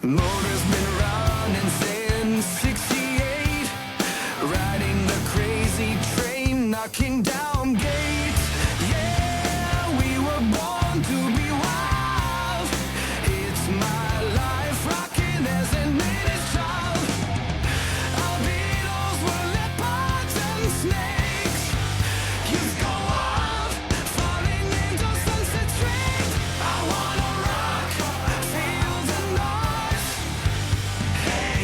Motor's been running since 68, riding the crazy train, knocking down gates. Yeah, we were born to be wild. It's my life, rocking as an 80s child. Our Beatles were leopards and snakes. Youth go wild, falling into Sunset Straight. I wanna rock, feel the noise. Hey,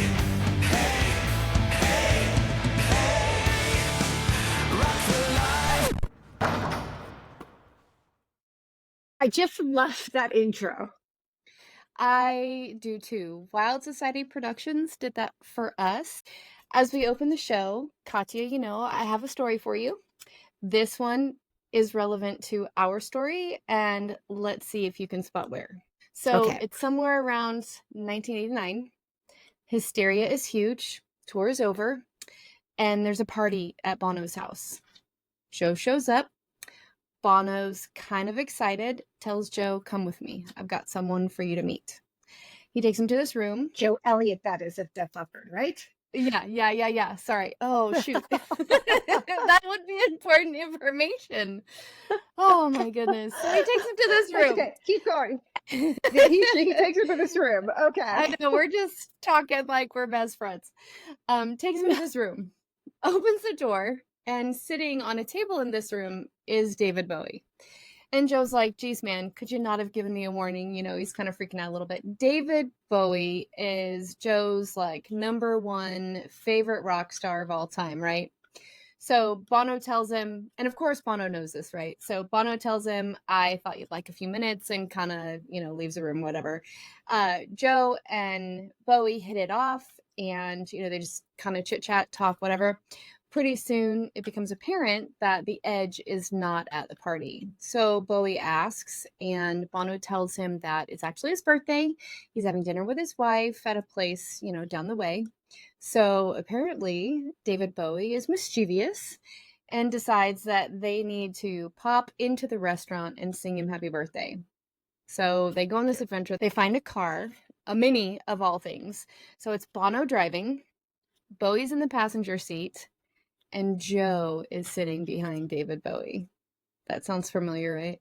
hey, hey, hey, rock the life. I just love that intro. I do too. Wild Society Productions did that for us. As we open the show, Katya, you know, I have a story for you. This one is relevant to our story, and let's see if you can spot where. So Okay. it's somewhere around 1989. Hysteria is huge. Tour is over, and there's a party at Bono's house. Joe shows up. Bono's kind of excited, tells Joe, come with me. I've got someone for you to meet. He takes him to this room. Joe Elliott, that is, of Def Leppard, right? Yeah. Sorry. Oh, shoot. That would be important information. Oh, my goodness. So he takes him to this room. Okay, keep going. Yeah, he takes her to this room. Okay. I know, we're just talking like we're best friends. Takes him to this room, opens the door, and sitting on a table in this room is David Bowie. And Joe's like, geez, man, could you not have given me a warning? You know, he's kind of freaking out a little bit. David Bowie is Joe's like #1 favorite rock star of all time, right? So Bono tells him, and of course Bono knows this, right? So Bono tells him, I thought you'd like a few minutes, and kind of, you know, leaves the room, whatever. Joe and Bowie hit it off, and, you know, they just kind of chit chat, talk, whatever. Pretty soon it becomes apparent that the Edge is not at the party. So Bowie asks, and Bono tells him that it's actually his birthday. He's having dinner with his wife at a place, you know, down the way. So apparently David Bowie is mischievous and decides that they need to pop into the restaurant and sing him happy birthday. So they go on this adventure. They find a car, a Mini of all things. So it's Bono driving, Bowie's in the passenger seat, and Joe is sitting behind David Bowie. That sounds familiar, right?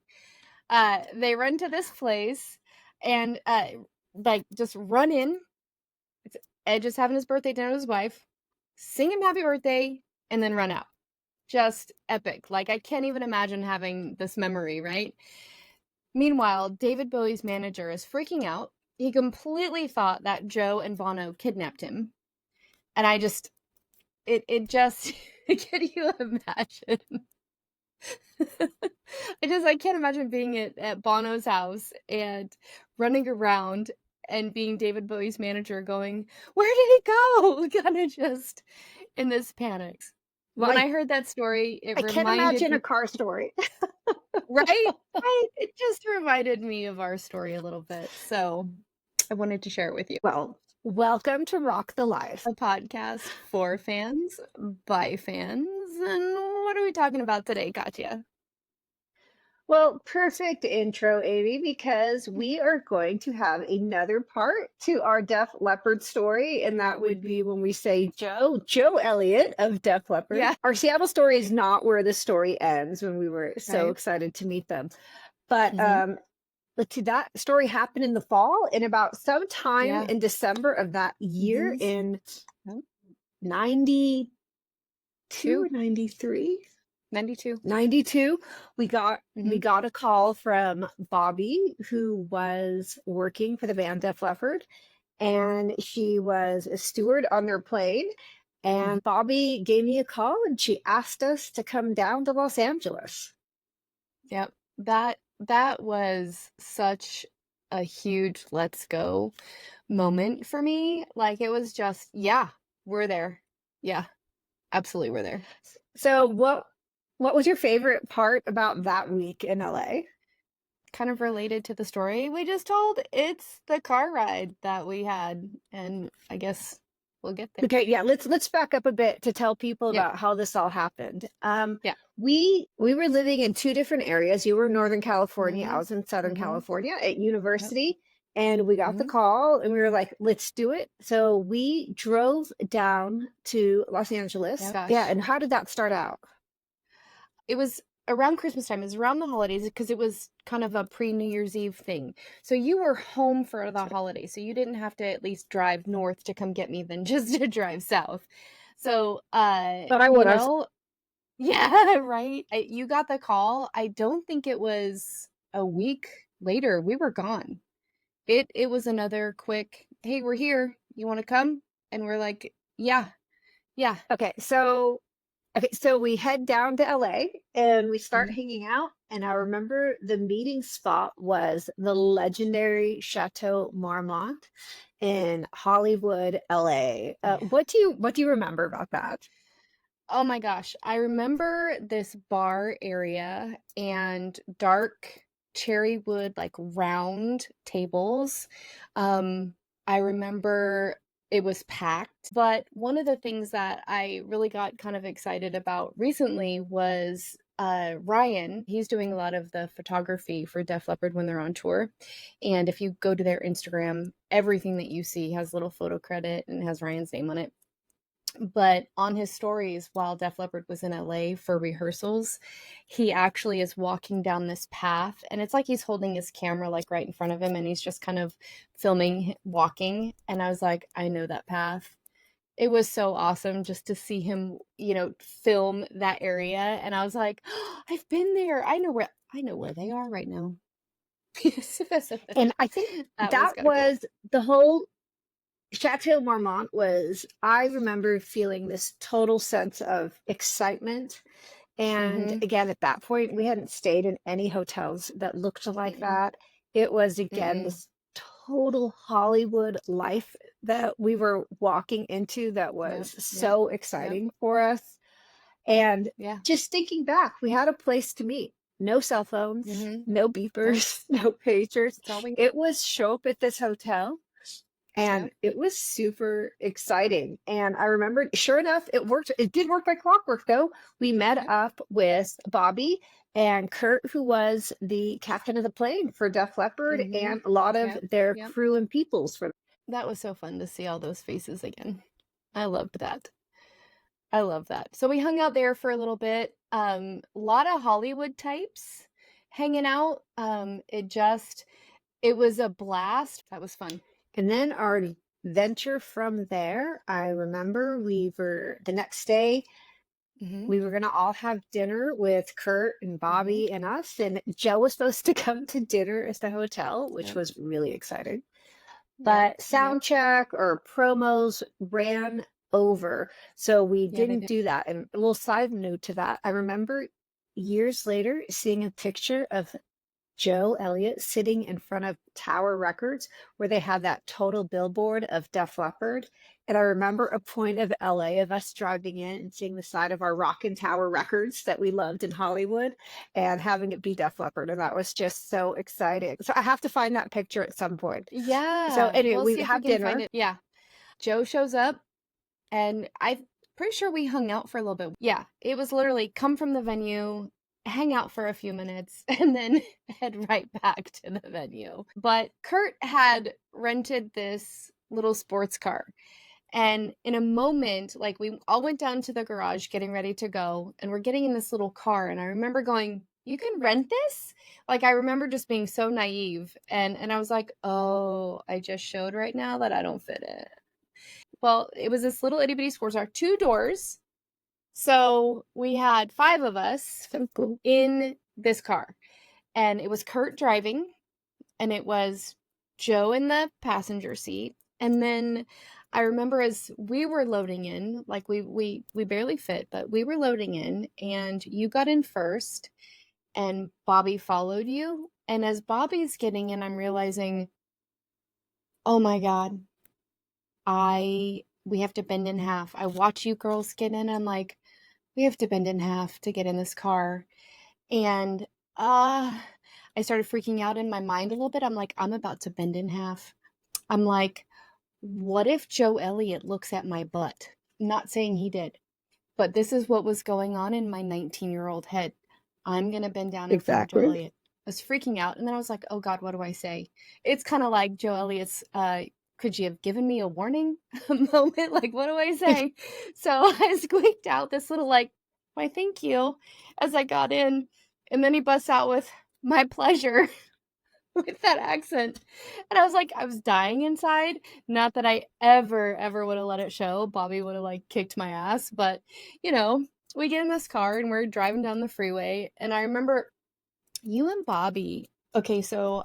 They run to this place and like just run in. Edge is having his birthday dinner with his wife, sing him happy birthday, and then run out. Just epic. Like, I can't even imagine having this memory, right? Meanwhile, David Bowie's manager is freaking out. He completely thought that Joe and Bono kidnapped him. And I just, it just, can you imagine? I can't imagine being at Bono's house and running around and being David Bowie's manager going, where did he go? Kind of just in this panic. When I heard that story, it reminded me. I can't imagine a car story. Right? It just reminded me of our story a little bit. So I wanted to share it with you. Well, welcome to Rock the Life, a podcast for fans, by fans. And what are we talking about today, Katya? Well, perfect intro, Amy, because we are going to have another part to our Def Leppard story, and that would be when we say Joe Elliott of Def Leppard. Yeah. Our Seattle story is not where the story ends when we were so excited to meet them. But let's see, that story happened in the fall, and about sometime in December of that year in 92, 93? 92 we got a call from Bobby, who was working for the band Def Leppard, and she was a steward on their plane, and Bobby gave me a call and she asked us to come down to Los Angeles. Yep, that was such a huge let's go moment for me. Like, it was just, we're there. Yeah, absolutely, we're there. So what was your favorite part about that week in LA? Kind of related to the story we just told. It's the car ride that we had, and I guess we'll get there. Okay, yeah, let's back up a bit to tell people about how this all happened. We were living in two different areas. You were in Northern California, I was in Southern California at university, and we got the call and we were like, let's do it. So we drove down to Los Angeles. Yeah, gosh. Yeah. And how did that start out? It was around Christmas time. It was around the holidays because it was kind of a pre-New Year's Eve thing. So you were home for the holidays. So you didn't have to at least drive north to come get me than just to drive south. So, But I would have. yeah, right. You got the call. I don't think it was a week later. We were gone. It was another quick, hey, we're here. You want to come? And we're like, yeah. Okay. So we head down to LA and we start hanging out. And I remember the meeting spot was the legendary Chateau Marmont in Hollywood, LA. What do you remember about that? Oh my gosh. I remember this bar area and dark cherry wood, like round tables. I remember it was packed. But one of the things that I really got kind of excited about recently was Ryan. He's doing a lot of the photography for Def Leppard when they're on tour. And if you go to their Instagram, everything that you see has a little photo credit and has Ryan's name on it. But on his stories, while Def Leppard was in LA for rehearsals, he actually is walking down this path, and it's like he's holding his camera like right in front of him, and he's just kind of filming walking. And I was like, I know that path. It was so awesome just to see him, film that area. And I was like, oh, I've been there. I know where they are right now. And I think that was was the whole Chateau Marmont was, I remember feeling this total sense of excitement. And again, at that point, we hadn't stayed in any hotels that looked like that. It was, again, this total Hollywood life that we were walking into that was so exciting for us. And just thinking back, we had a place to meet. No cell phones, no beepers, no pagers. It was show up at this hotel. And it was super exciting. And I remember, sure enough, it worked. It did work by clockwork, though. We met up with Bobby and Kurt, who was the captain of the plane for Def Leppard, and a lot of their crew and peoples. That was so fun to see all those faces again. I loved that. I love that. So we hung out there for a little bit. A lot of Hollywood types hanging out. It was a blast. That was fun. And then our venture from there, I remember the next day, we were going to all have dinner with Kurt and Bobby and us. And Joe was supposed to come to dinner at the hotel, which was really exciting. But sound check or promos ran over. So we didn't do that. And a little side note to that, I remember years later seeing a picture of Joe Elliott sitting in front of Tower Records where they had that total billboard of Def Leppard. And I remember a point of LA of us driving in and seeing the side of our Rockin' Tower Records that we loved in Hollywood and having it be Def Leppard. And that was just so exciting. So I have to find that picture at some point. Yeah. So anyway, we have dinner. Yeah. Joe shows up and I'm pretty sure we hung out for a little bit. Yeah. It was literally come from the venue, hang out for a few minutes, and then head right back to the venue. But Kurt had rented this little sports car. And in a moment, like we all went down to the garage getting ready to go, and we're getting in this little car. And I remember going, you can rent this? Like, I remember just being so naive. And I was like, oh, I just showed right now that I don't fit it. Well, it was this little itty bitty sports car, 2 doors. So we had 5 of us in this car, and it was Kurt driving, and it was Joe in the passenger seat. And then I remember as we were loading in, like we barely fit, but we were loading in, and you got in first and Bobby followed you. And as Bobby's getting in, I'm realizing, oh my God, we have to bend in half. I watch you girls get in. I'm like, we have to bend in half to get in this car. And I started freaking out in my mind a little bit. I'm like, I'm about to bend in half. I'm like, what if Joe Elliott looks at my butt? Not saying he did, but this is what was going on in my 19-year-old head. I'm going to bend down in front of Joe Elliott. was freaking out. And then I was like, oh God, what do I say? It's kind of like Joe Elliott's, could you have given me a warning moment? Like, what do I say? So I squeaked out this little, like, why, thank you, as I got in. And then he busts out with, my pleasure, with that accent. And I was like, I was dying inside. Not that I ever would have let it show. Bobby would have like kicked my ass. But, you know, we get in this car and we're driving down the freeway. And I remember you and Bobby. Okay, so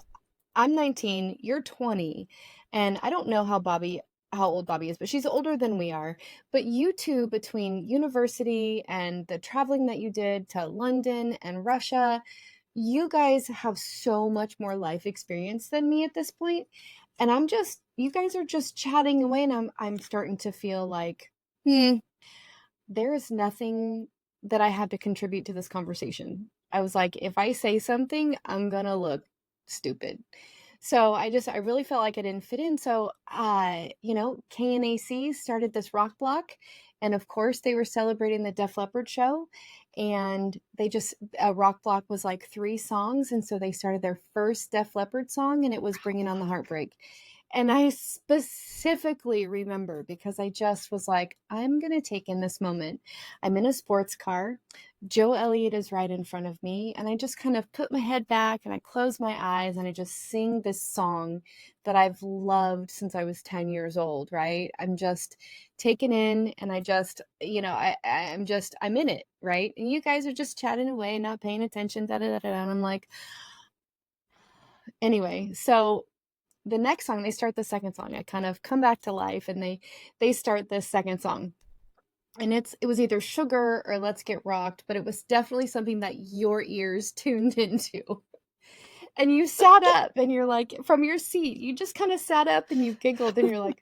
I'm 19, you're 20. And I don't know how old Bobby is, but she's older than we are. But you two, between university and the traveling that you did to London and Russia, you guys have so much more life experience than me at this point. And you guys are just chatting away, and I'm starting to feel like, there is nothing that I have to contribute to this conversation. I was like, if I say something, I'm gonna look stupid. So I really felt like I didn't fit in. So, KNAC started this rock block. And of course, they were celebrating the Def Leppard show. And a rock block was like 3 songs. And so they started their first Def Leppard song, and it was Bringing on the Heartbreak. And I specifically remember, because I just was like, I'm going to take in this moment. I'm in a sports car. Joe Elliott is right in front of me. And I just kind of put my head back and I close my eyes and I just sing this song that I've loved since I was 10 years old, right? I'm just taken in, and I just, I'm in it, right? And you guys are just chatting away, not paying attention, and I'm like, anyway, so the next song, they start the second song. I kind of come back to life, and they start this second song. And it was either Sugar or Let's Get Rocked, but it was definitely something that your ears tuned into. And you sat up, and you're like, from your seat, you just kind of sat up and you giggled, and you're like,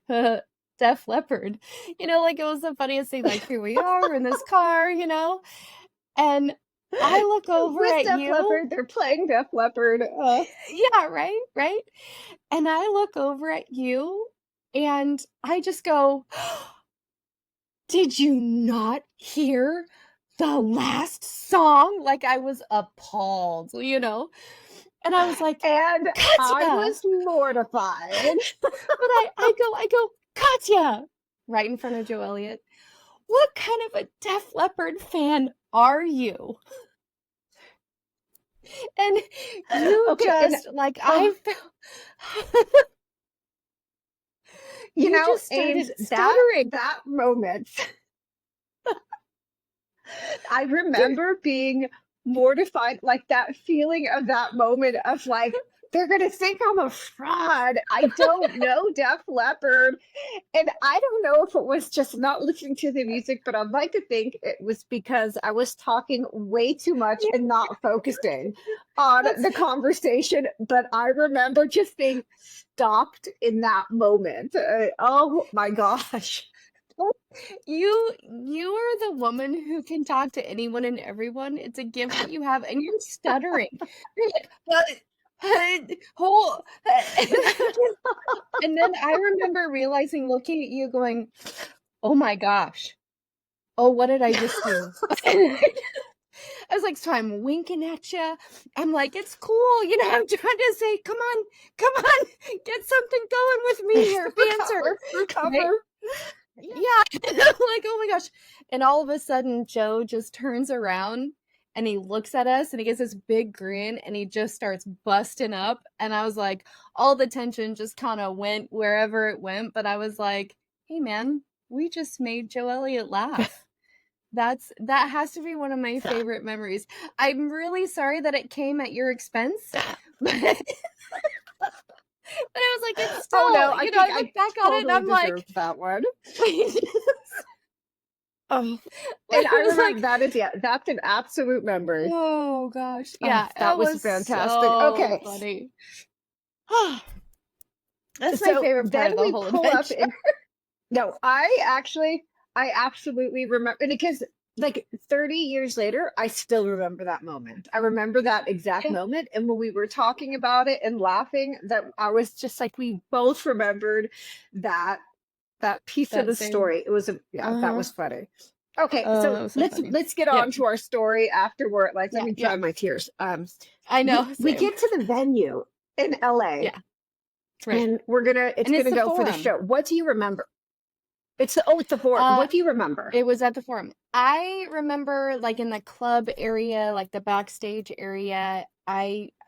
Def Leppard. Like, it was the funniest thing. Like, here we are, we're in this car, and I look over With at Def you. Leppard, they're playing Def Leppard. Yeah, right. And I look over at you, and I just go, did you not hear the last song? Like, I was appalled, And I was like, and Katya! I was mortified. But I go, Katya! Right in front of Joe Elliott. What kind of a Def Leppard fan are you? And you just, like, I felt... You just started stuttering. That moment. I remember being mortified, like that feeling of that moment of like, they're going to think I'm a fraud. I don't know Def Leppard. And I don't know if it was just not listening to the music, but I'd like to think it was because I was talking way too much and not focusing on the conversation. But I remember just being stopped in that moment. Oh my gosh. You are the woman who can talk to anyone and everyone. It's a gift that you have, and you're stuttering. You're like, and then I remember realizing, looking at you, going, oh my gosh, oh, what did I just do? I was like, so I'm winking at you. I'm like, it's cool. I'm trying to say, come on, get something going with me here. Recover. Right? Yeah. Like, oh my gosh. And all of a sudden, Joe just turns around and he looks at us and he gets this big grin and he just starts busting up. And I was like, all the tension just kind of went wherever it went. But I was like, hey man, we just made Joe Elliott laugh. That has to be one of my favorite memories. I'm really sorry that it came at your expense. But I was like, it's still, I look back on it and I'm like, that one. Oh, and I remember that's an absolute memory. Oh gosh, yeah, that was fantastic. So okay, funny. That's my favorite part of the whole adventure. No, I absolutely remember, because like 30 years later, I still remember that moment. I remember that exact moment. And when we were talking about it and laughing, that I was just like, we both remembered that piece of the story. It was, that was funny. Okay, Oh, that so was so funny. let's get Yep. on to our story afterward. Like, let Yeah, me yeah. dry my tears. I know, We same. get to the venue in LA, Yeah, right. and it's And it's gonna the go for the Forum. show. What do you remember? It's the Forum. Uh, What do you remember? it was at the Forum. I remember like in the club area, like the backstage area,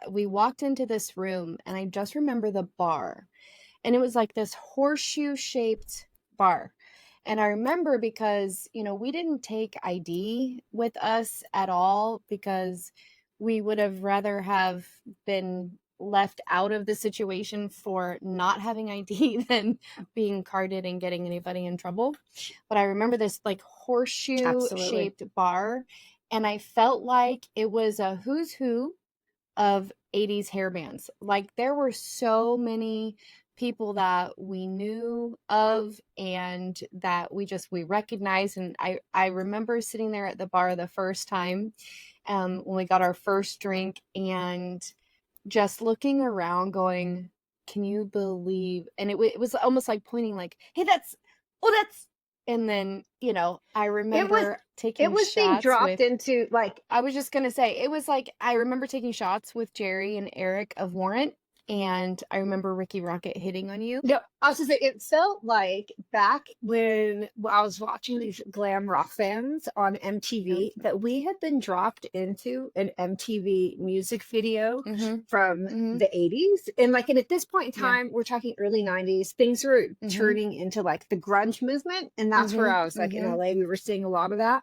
we walked into this room and I just remember the bar. And it was like this horseshoe shaped bar. And I remember because, we didn't take ID with us at all because we would have rather have been left out of the situation for not having ID than being carded and getting anybody in trouble. But I remember this like horseshoe Absolutely. shaped bar, and I felt like it was a who's who of 80s hair bands. Like there were so many people that we knew of and that we recognized. And I remember sitting there at the bar the first time when we got our first drink and just looking around going, can you believe? And it was almost like pointing like, hey, that's, and then, I remember It taking was being shots dropped with, into like I was just going to say, it was like, I remember taking shots with Jerry and Eric of Warrant. And I remember Ricky Rocket hitting on you. no, I was just saying, it felt like back when I was watching these glam rock bands on MTV that we had been dropped into an MTV music video from the 80s. And at this point in time, we're talking early 90s, things were turning into like the grunge movement. And that's where I was like in LA, we were seeing a lot of that.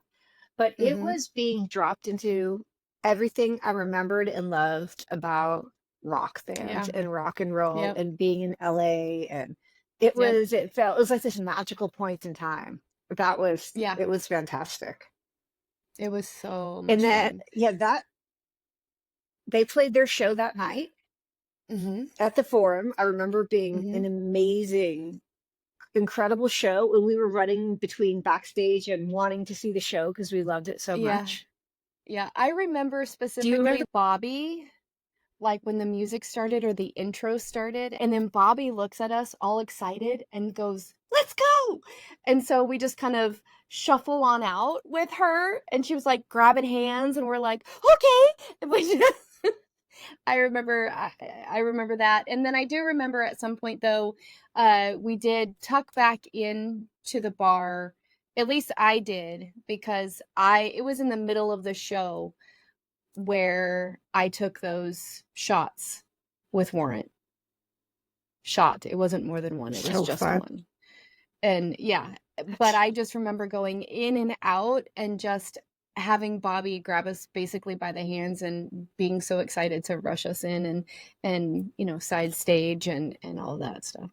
But it was being dropped into everything I remembered and loved about rock bands and rock and roll and being in LA, and it was like this magical point in time. It was fantastic. It was so much And then fun. that they played their show that night at the Forum. I remember being an amazing, incredible show, and we were running between backstage and wanting to see the show because we loved it so much. Yeah, I remember specifically Bobby, like when the music started or the intro started, and then Bobby looks at us all excited and goes, let's go. And so we just kind of shuffle on out with her, and she was like grabbing hands and we're like, okay. And we just, I remember that. And then I do remember at some point though, we did tuck back in to the bar. At least I did, because it was in the middle of the show where I took those shots with Warrant. It wasn't more than one. It was just one. And but I just remember going in and out and just having Bobby grab us basically by the hands and being so excited to rush us in and side stage and all that stuff.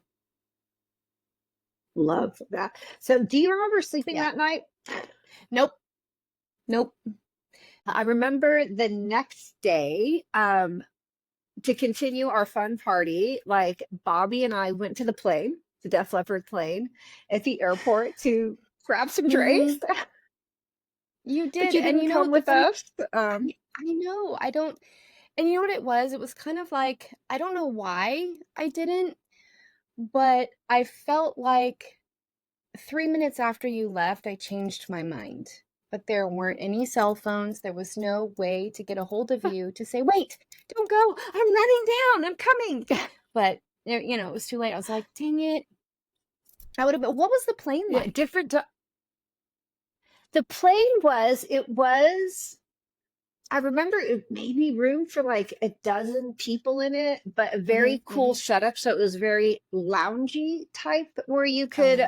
Love that. So do you remember sleeping that night? Nope. I remember the next day, to continue our fun party, like Bobby and I went to the plane, the Def Leppard plane, at the airport to grab some drinks. You did, But you didn't come with us. I know. I don't. And you know what it was? It was kind of like, I don't know why I didn't, but I felt like 3 minutes after you left, I changed my mind. But there weren't any cell phones. There was no way to get a hold of you to say, wait, don't go. I'm running down. I'm coming. But, it was too late. I was like, dang it. I would have been, what was the plane like? The plane I remember it maybe room for like a dozen people in it, but a very cool setup. So it was very loungy type where you could,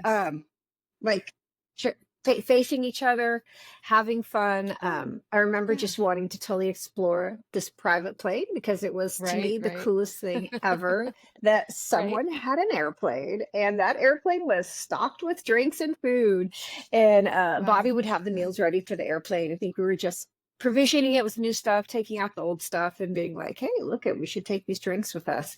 facing each other, having fun. I remember just wanting to totally explore this private plane because it was to me the coolest thing ever that someone had an airplane, and that airplane was stocked with drinks and food. And Bobby would have the meals ready for the airplane. I think we were just provisioning it with new stuff, taking out the old stuff, and being like, hey, look, we should take these drinks with us.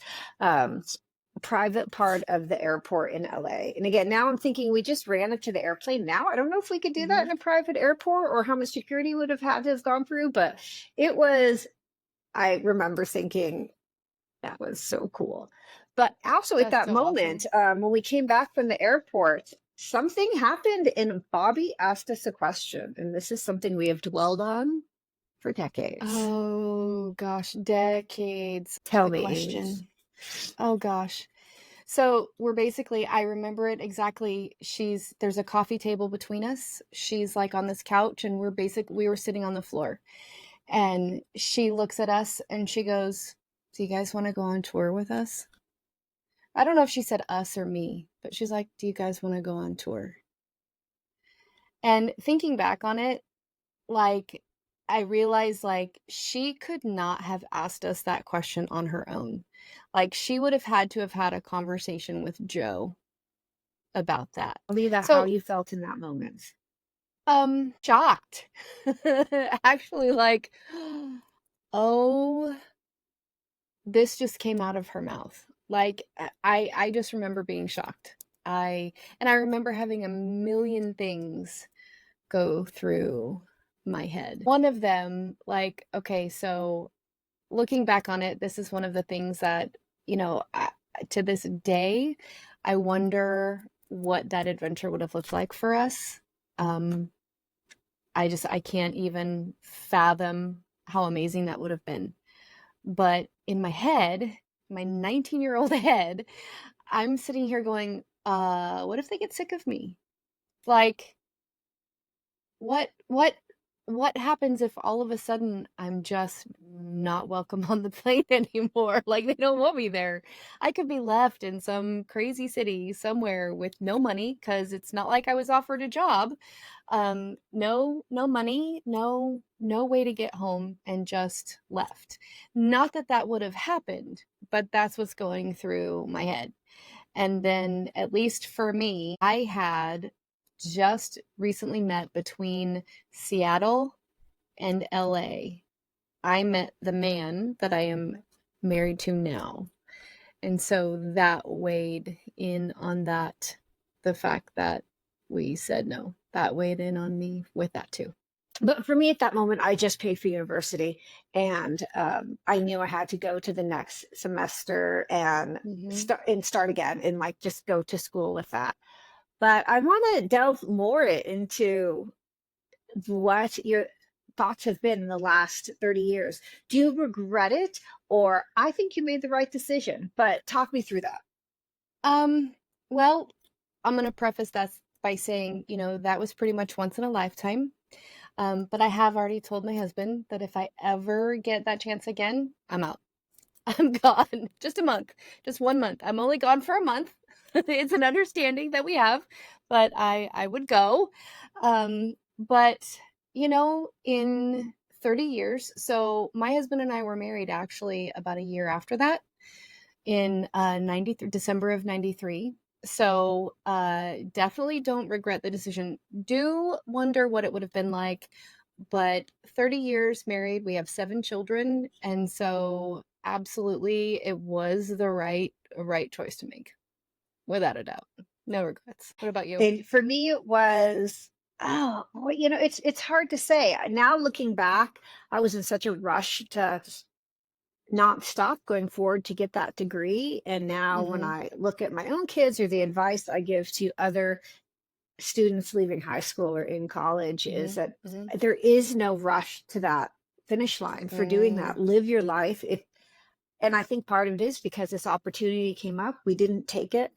Private part of the airport in LA. And again, now I'm thinking we just ran up to the airplane. Now I don't know if we could do that in a private airport or how much security would have had to have gone through, but I remember thinking that was so cool. But also at that moment, when we came back from the airport, something happened and Bobby asked us a question, and this is something we have dwelled on for decades. Oh gosh, decades. Tell The me, question. Amy. Oh gosh. So we're basically, I remember it exactly. There's a coffee table between us. She's like on this couch and we were sitting on the floor. And she looks at us and she goes, "Do you guys want to go on tour with us?" I don't know if she said us or me, but she's like, "Do you guys want to go on tour?" And thinking back on it, like, I realized, like, she could not have asked us that question on her own. Like, she would have had to have had a conversation with Joe about that. Tell me that how So, you felt in that moment. shocked. Actually, like, oh, this just came out of her mouth. Like, I just remember being shocked. And I remember having a million things go through my head. One of them, like, okay, so looking back on it, this is one of the things that, to this day, I wonder what that adventure would have looked like for us. Um, I can't even fathom how amazing that would have been. But in my head, my 19-year-old head, I'm sitting here going, what if they get sick of me? Like, what happens if all of a sudden I'm just not welcome on the plane anymore? Like, they don't want me there. I could be left in some crazy city somewhere with no money because it's not like I was offered a job. No money, no way to get home, and just left. Not that that would have happened, but that's what's going through my head. And then, at least for me, I had just recently met between Seattle and LA. I met the man that I am married to now. And so that weighed in on that, the fact that we said no. That weighed in on me with that too. But for me at that moment, I just paid for university, and I knew I had to go to the next semester and start again, and like just go to school with that. But I want to delve more into what your thoughts have been in the last 30 years. Do you regret it, or I think you made the right decision? But talk me through that. Well, I'm going to preface that by saying, that was pretty much once in a lifetime. But I have already told my husband that if I ever get that chance again, I'm out. I'm gone. Just a month. Just 1 month. I'm only gone for a month. It's an understanding that we have, but I would go. But in 30 years, so my husband and I were married actually about a year after that in 93 December of 93. So definitely don't regret the decision. Do wonder what it would have been like, but 30 years married, we have 7 children, and so absolutely it was the right choice to make, without a doubt. No regrets. What about you? And for me, it was, oh, well, it's hard to say. Now looking back, I was in such a rush to not stop going forward to get that degree. And now when I look at my own kids or the advice I give to other students leaving high school or in college is that there is no rush to that finish line for doing that. Live your life. And I think part of it is because this opportunity came up, we didn't take it.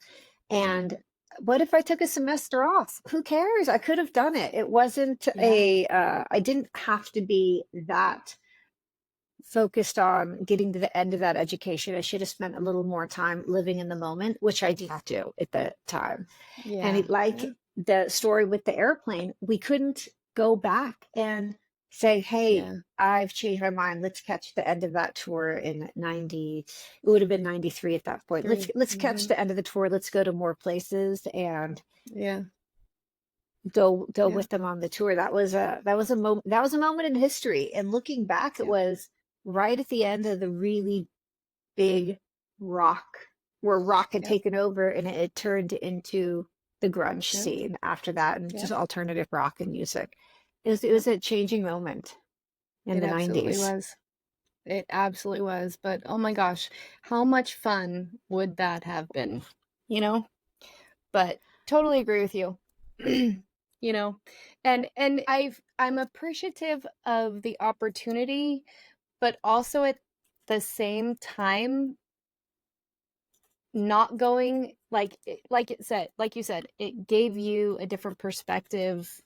And what if I took a semester off? Who cares? I could have done it. It wasn't I didn't have to be that focused on getting to the end of that education. I should have spent a little more time living in the moment, which I did do at the time. And the story with the airplane, we couldn't go back and say, hey, I've changed my mind. Let's catch the end of that tour in 90. It would have been 93 at that point. Let's catch the end of the tour. Let's go to more places and go with them on the tour. That was a moment in history. And looking back, it was right at the end of the really big rock, where rock had taken over, and it turned into the grunge scene after that, and just alternative rock and music. It was a changing moment in the 90s. It absolutely was. But oh my gosh, how much fun would that have been? But totally agree with you. You know, and I'm appreciative of the opportunity, but also at the same time not going like like you said, it gave you a different perspective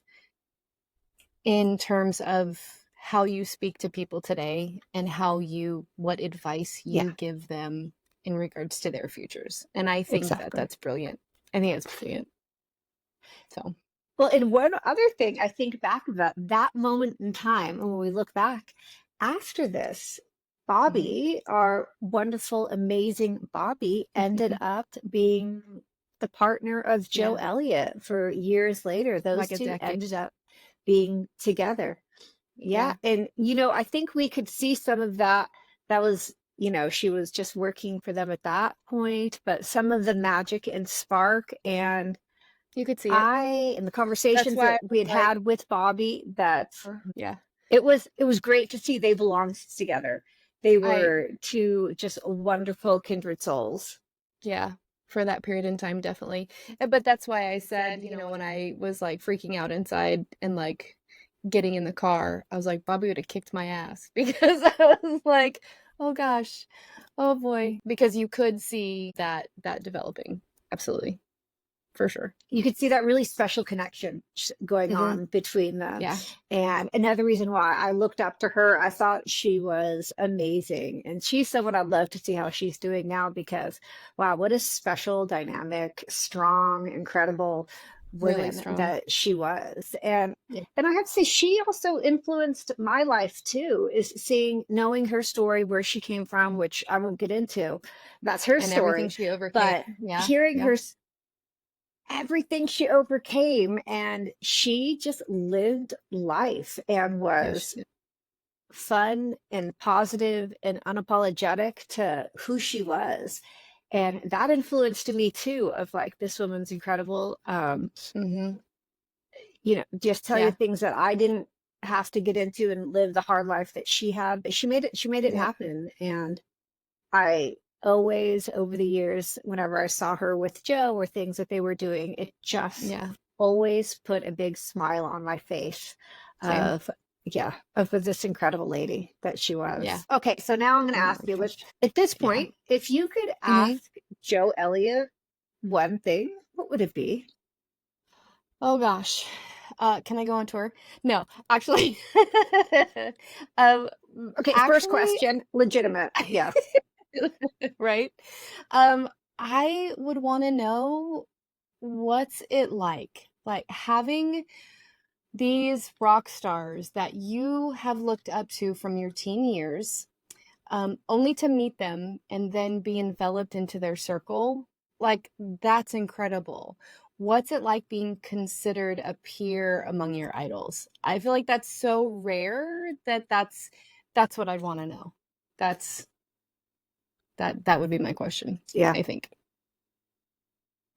in terms of how you speak to people today and what advice Yeah, you give them in regards to their futures. And I think that exactly. that's brilliant. I think it's brilliant. So, Well, and one other thing I think back about that moment in time, and when we look back after this, mhm. Bobby, our wonderful, amazing Bobby, ended up being the partner of Joe Yeah, Elliott for years later. Those like a two decade. ended up being together. Yeah. Yeah. And, I think we could see some of that. That was, she was just working for them at that point, but some of the magic and spark and You could see it. and the That's conversations why I that we was had like, had with Bobby, that yeah. it was great to see they belonged together. They I were two just wonderful kindred souls. Yeah, for that period in time, definitely. But that's why I said, when I was like freaking out inside and like getting in the car, I was like, Bobby would have kicked my ass because I was like, oh gosh, oh boy, because you could see that developing. Absolutely, for sure. You could see that really special connection going Hmm. on between them. Yeah. And another reason why I looked up to her, I thought she was amazing. And she's someone I'd love to see how she's doing now because, wow, what a special, dynamic, strong, incredible Really woman strong. that she was. And Yeah. and I have to say, she also influenced my life too, is knowing her story, where she came from, which I won't get into. That's her And everything story. she overcame. But Yeah. hearing Yeah. her everything she overcame, and she just lived life and Yeah. She was did. fun and positive and unapologetic to who she was, and that influenced me too, of like, this woman's incredible. Hmm. Just tell you Yeah. things that I didn't have to get into and live the hard life that she had, but she made it Yep. happen. And I always, over the years, whenever I saw her with Joe or things that they were doing, it just Yeah. always put a big smile on my face Same. of, yeah, of this incredible lady that she Yeah. was. Okay, so now I'm going to Oh ask my you, gosh. at this Yeah. point, if you could Hmm. ask Joe Elliott one thing, what would it be? Oh gosh. Can I go on tour? No, actually. um, Okay, first actually, question, legitimate. Yes. right? I would want to know what's it like having these rock stars that you have looked up to from your teen years, only to meet them and then be enveloped into their circle. Like, that's incredible. What's it like being considered a peer among your idols? I feel like that's so rare that's what I'd want to know. That's that would be my question, Yeah. I think.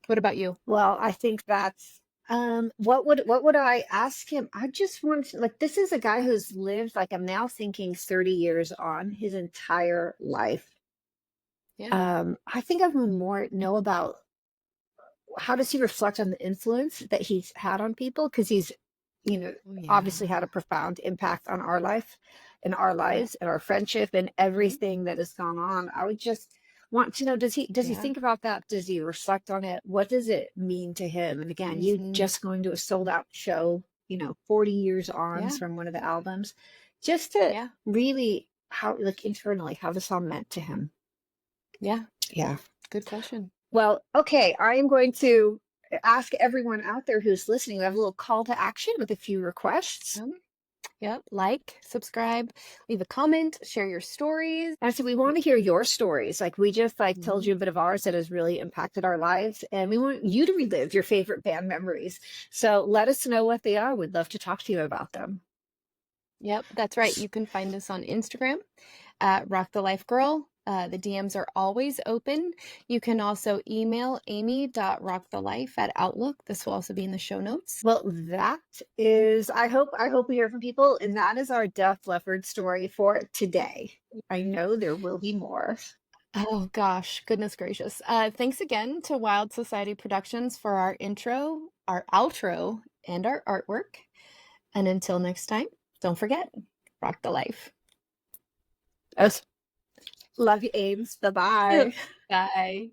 What about you? Well, I think that's what would I ask him? I just want to, like, this is a guy who's lived, like, I'm now thinking 30 years on, his entire life. Yeah. I think I would more know about how does he reflect on the influence that he's had on people, because he's, Oh yeah. obviously had a profound impact on our life and our Yeah. lives and our friendship and Mhm. everything that has gone on. I would just want to know, does he Yeah. think about that? Does he reflect on it? What does it mean to him? And again, you Mhm. just going to a sold out show, 40 years on Yeah. from one of the albums, just to Yeah. really, how, like, internally, how this all meant to him. Yeah. Yeah. Good question. Well, okay, I am going to ask everyone out there who's listening. We have a little call to action with a few requests. Um, yep. Like, subscribe, leave a comment, share your stories. And so we want to hear your stories. Like, we just told Mhm. you a bit of ours that has really impacted our lives, and we want you to relive your favorite band memories. So let us know what they are. We'd love to talk to you about them. Yep, that's right. You can find us on Instagram at Rock the Life Girl. The DMs are always open. You can also email amy.rockthelife at Outlook. This will also be in the show notes. Well, that is, I hope we hear from people, and that is our Def Leppard story for today. I know there will be more. Oh gosh, goodness gracious. Thanks again to Wild Society Productions for our intro, our outro, and our artwork. And until next time, don't forget, rock the life. Love you, Ames. Bye-bye. Bye.